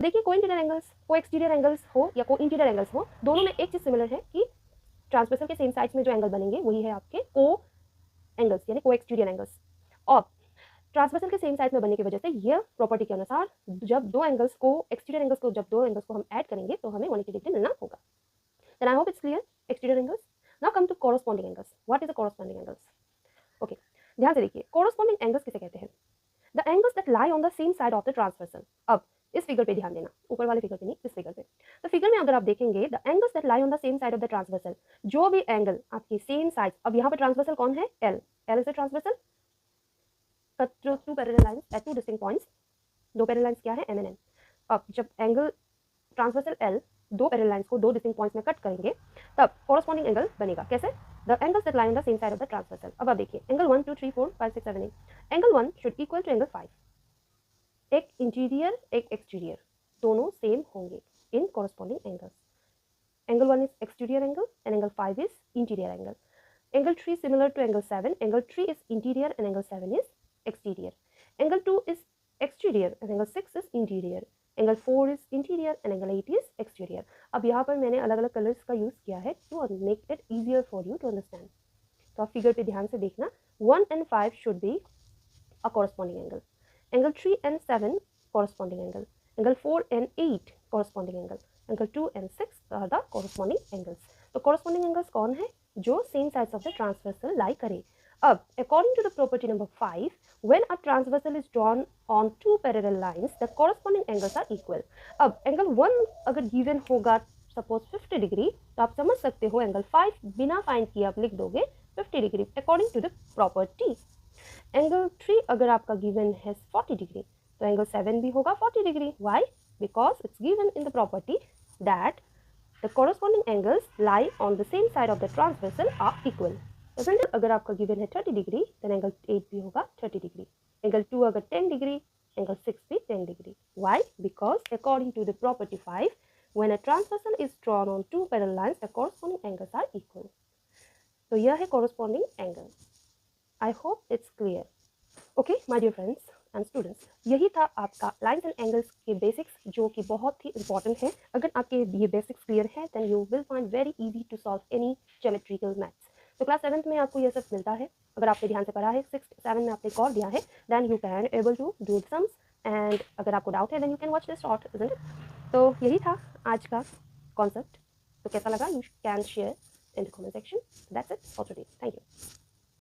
देखिए को interior angles, को एक्सटीरियर एंगल्स हो या को इंटीरियर एंगल्स हो, दोनों में एक चीज सिमिलर है कि ट्रांसवर्सल के सेम साइड्स में जो एंगल बनेंगे वही है आपके को एंगल्स यानी को एक्सटीरियर एंगल्स। और ट्रांसवर्सल के सेम साइड में बनने की वजह से ये प्रॉपर्टी के अनुसार जब दो एंगल्स को एक्सटीरियर एंगल्स को जब दो एंगल्स को हम ऐड करेंगे तो हमें 180 डिग्री मिलना होगा। Then I hope it's clear exterior angles. Now come to corresponding angles. What is the corresponding angles? Okay, ध्यान से देखिए कोरोस्पोंडिंग एंगल्स किसे कहते हैं? The angles that lie on the same side of the transversal. अब इस figure पे ध्यान देना, ऊपर वाले फिगर पे नहीं, इस फिगर पे। तो फिगर में अगर आप देखेंगे the angles that lie on the same side of the transversal, जो भी एंगल आपकी सेम साइड, अब यहाँ पर ट्रांसवर्सल कौन है? L. L is the transversal to parallel lines at two distinct points. दो पैरेलल लाइंस क्या है? M N N. अब जब एंगल ट्रांसवर्सल एल दो पैरेलल लाइंस को दो डिस्टिंक्ट पॉइंट्स में कट करेंगे तब कोरोस्पोंडिंग एंगल बनेगा। कैसे? The angles that lie on the same side of the transversal. अब आप देखिए angle 1 2 3 4 5 6 7 8, angle 1 should equal to angle 5। एक इंटीरियर एक एक्सटीरियर दोनों सेम होंगे इन corresponding angles. Angle 1 is exterior angle and angle 5 is interior angle. Angle 3 similar to angle 7. Angle 3 is interior and angle 7 is exterior. Angle 2 is exterior and angle 6 is interior. Angle 4 is interior and angle 8 is exterior. अब यहाँ पर मैंने अलग अलग colours का use किया है to make it easier for you to understand. तो आप फिगर पे ध्यान से देखना, 1 and 5 should be a corresponding angle. Angle 3 and 7 corresponding angle. Angle 4 and 8 corresponding angle. Angle 2 and 6 are the corresponding angles. तो corresponding angles कौन है? जो same sides of the transversal lie करे। अब according to the property number 5, when a transversal is drawn on two parallel lines, the corresponding angles are equal. अब angle 1 अगर given होगा suppose 50 degree, तो आप समझ सकते हो angle 5 बिना फाइंड किए आप लिख दोगे 50 degree according to the property. Angle 3 अगर आपका given है 40 डिग्री, तो angle 7 भी होगा 40 degree. Why? Because it's given in the property that the corresponding angles lie on the same side of the transversal are equal. Isn't it? अगर आपका given है 30 degree, then angle 8 भी होगा 30 degree. Angle 2 अगर 10 degree, angle 6 भी 10 degree. Why? Because according to the property 5, when a transversal is drawn on two parallel lines, the corresponding angles are equal. तो यह है corresponding angle. I hope it's clear. Okay, my dear friends and students, यही था आपका lines and angles के basics जो कि बहुत ही इंपॉर्टेंट है। अगर आपके ये बेसिक्स क्लियर है then you will find very easy to solve any geometrical maths. तो क्लास 7th में आपको ये सब मिलता है, अगर आपने ध्यान से पढ़ा है। 6th 7 में आपने एक और दिया है, then you can able to do sums and अगर आपको डाउट है then you can watch this short, isn't it? तो यही था आज का कॉन्सेप्ट। तो कैसा लगा? You can share in the comment section. That's it for today. Thank you.